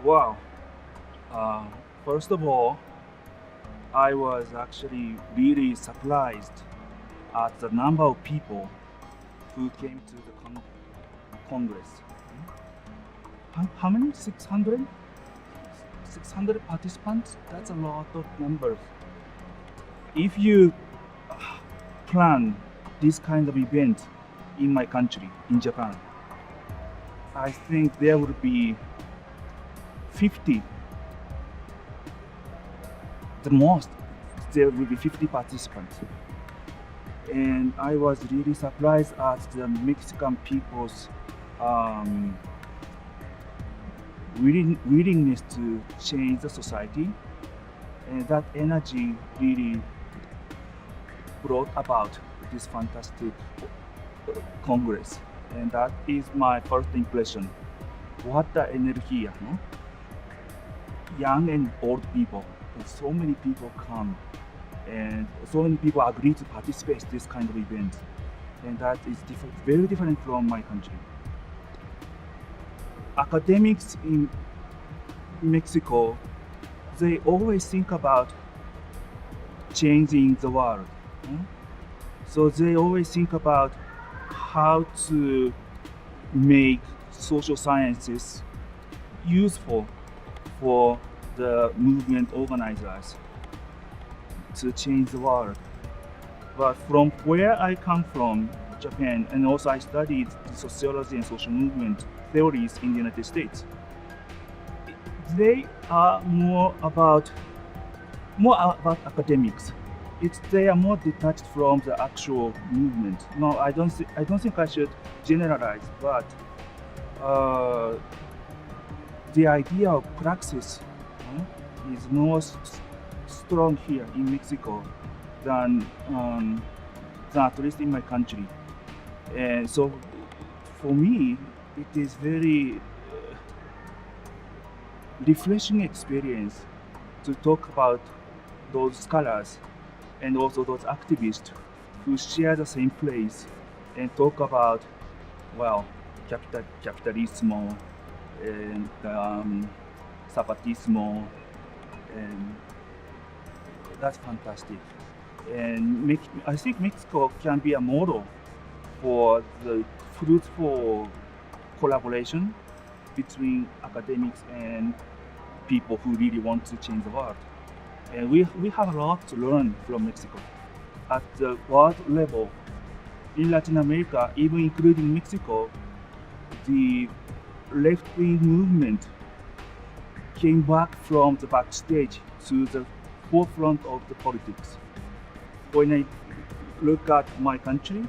Wow. Uh, First of all, I was actually really surprised at the number of people who came to the Congress. How many? 600? 600 participants? That's a lot of numbers. If you plan this kind of event in my country, in Japan, I think there would be 50, the most, there will be 50 participants. And I was really surprised at the Mexican people's willingness to change the society, and that energy really brought about this fantastic Congress. And that is my first impression. What the energy, no? Young and old people, and so many people come, and so many people agree to participate in this kind of event, and that is very different from my country. Academics in Mexico, they always think about changing the world. So they always think about how to make social sciences useful for the movement organizers to change the world. But from where I come from, Japan, and also I studied sociology and social movement theories in the United States, they are more about academics. They are more detached from the actual movement. No, I don't think I should generalize, but the idea of praxis is more strong here in Mexico than at least in my country. And so for me, it is very refreshing experience to talk about those scholars and also those activists who share the same place and talk about, well, capitalismo and zapatismo, and that's fantastic. And I think Mexico can be a model for the fruitful collaboration between academics and people who really want to change the world. And we have a lot to learn from Mexico. At the world level, in Latin America, even including Mexico, the left-wing movement came back from the backstage to the forefront of the politics. When I look at my country,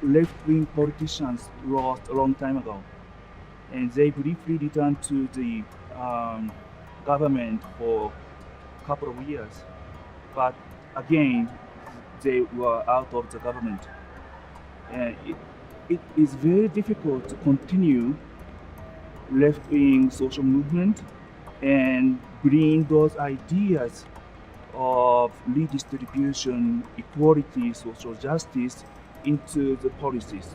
left-wing politicians lost a long time ago, and they briefly returned to the government for a couple of years, but again they were out of the government. And it is very difficult to continue left-wing social movement and bring those ideas of redistribution, equality, social justice into the policies.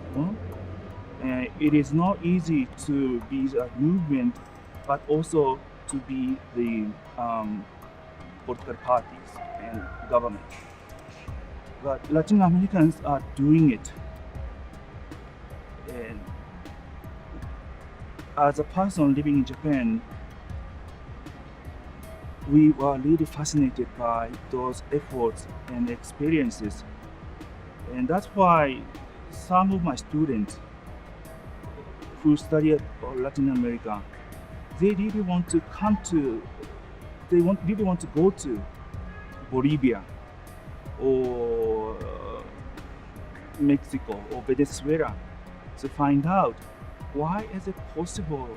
And it is not easy to be a movement, but also to be the political parties and government. But Latin Americans are doing it. And as a person living in Japan, we were really fascinated by those efforts and experiences. And that's why some of my students who study at Latin America, they really want to really want to go to Bolivia or Mexico or Venezuela to find out why is it possible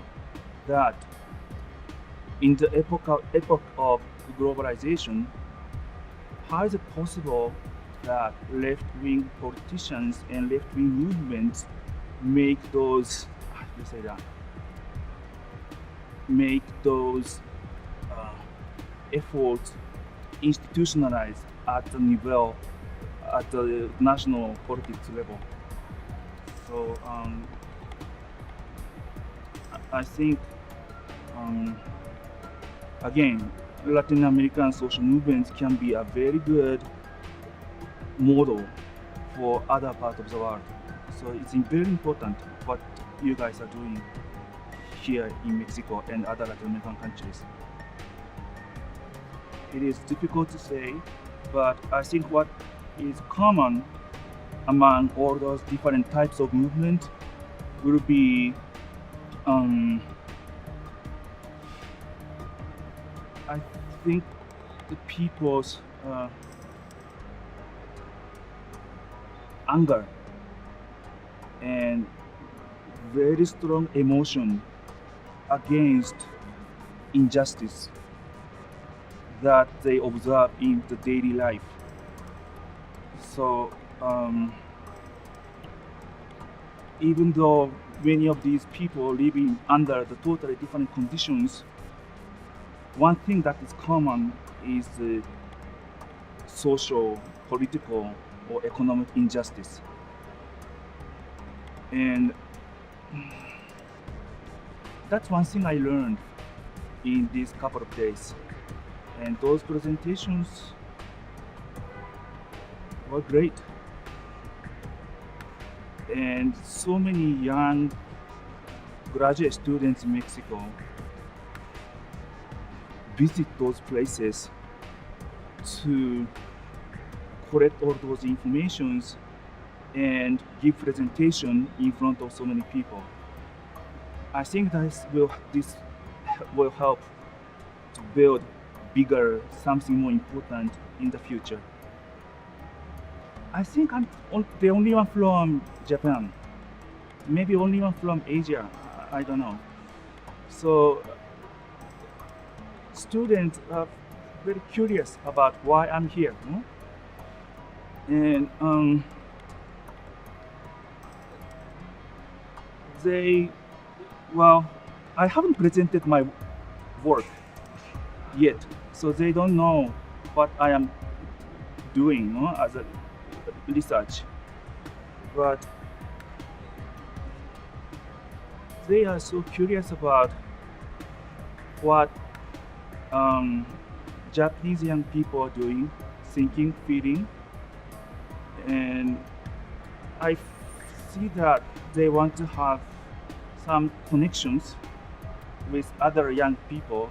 that in the epoch of globalization, how is it possible that left-wing politicians and left-wing movements make those, how do you say that, make those efforts institutionalized at the national politics level. So I think, um, again, Latin American social movements can be a very good model for other parts of the world. So it's very important what you guys are doing here in Mexico and other Latin American countries. It is difficult to say, but I think what is common among all those different types of movement will be, I think, the people's anger and very strong emotion against injustice that they observe in the daily life. So even though many of these people living under the totally different conditions, one thing that is common is the social, political, or economic injustice. And that's one thing I learned in these couple of days. And those presentations were great. And so many young graduate students in Mexico visit those places to collect all those informations and give presentation in front of so many people. I think this will help to build bigger, something more important in the future. I think I'm the only one from Japan, maybe only one from Asia, I don't know. So students are very curious about why I'm here. And I haven't presented my work yet, so they don't know what I am doing as a research. But they are so curious about what Japanese young people are doing, thinking, feeling, and I see that they want to have some connections with other young people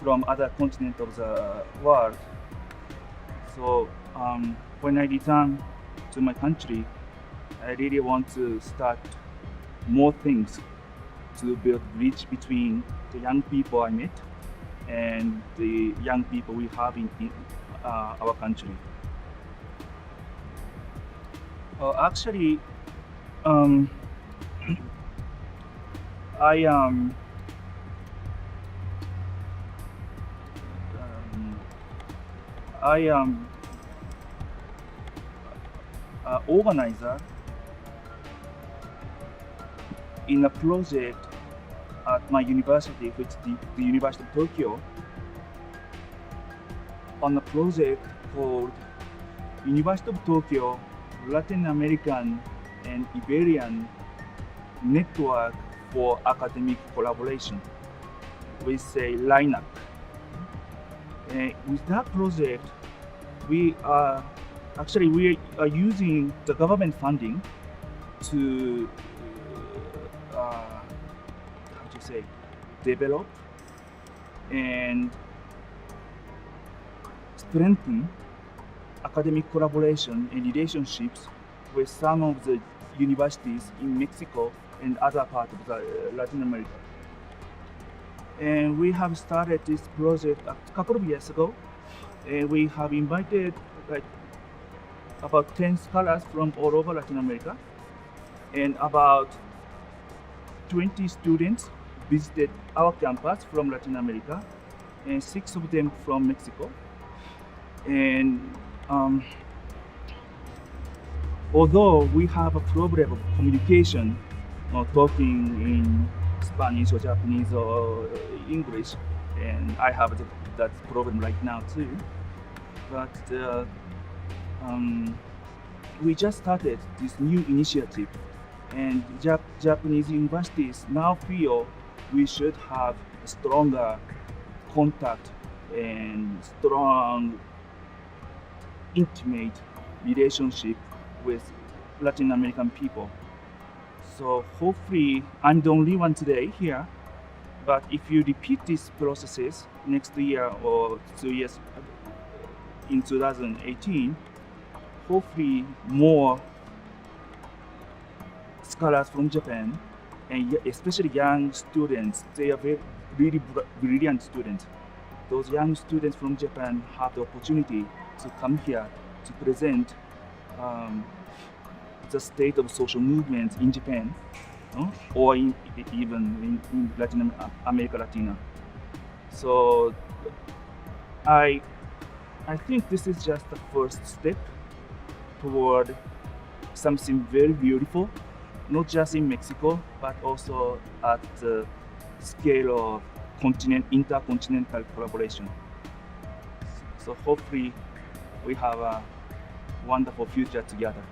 from other continents of the world. So when I return to my country, I really want to start more things to build bridge between the young people I met and the young people we have in our country. Actually, I am an organizer in a project at my university, which is the University of Tokyo, on a project called University of Tokyo Latin American and Iberian Network for Academic Collaboration, with a lineup. With that project, we are using the government funding to develop and strengthen academic collaboration and relationships with some of the universities in Mexico and other parts of Latin America. And we have started this project a couple of years ago, and we have invited about 10 scholars from all over Latin America, and about 20 students visited our campus from Latin America, and 6 of them from Mexico. And although we have a problem of communication, talking in Spanish or Japanese or English, and I have that problem right now too, but we just started this new initiative And Japanese universities now feel we should have a stronger contact and strong, intimate relationship with Latin American people. So hopefully, I'm the only one today here, but if you repeat these processes next year or 2 years in 2018, hopefully more scholars from Japan, and especially young students, they are really brilliant students. Those young students from Japan have the opportunity to come here to present the state of social movement in Japan, or even in Latin America Latina. So I think this is just the first step toward something very beautiful, not just in Mexico, but also at the scale of intercontinental collaboration. So hopefully we have a wonderful future together.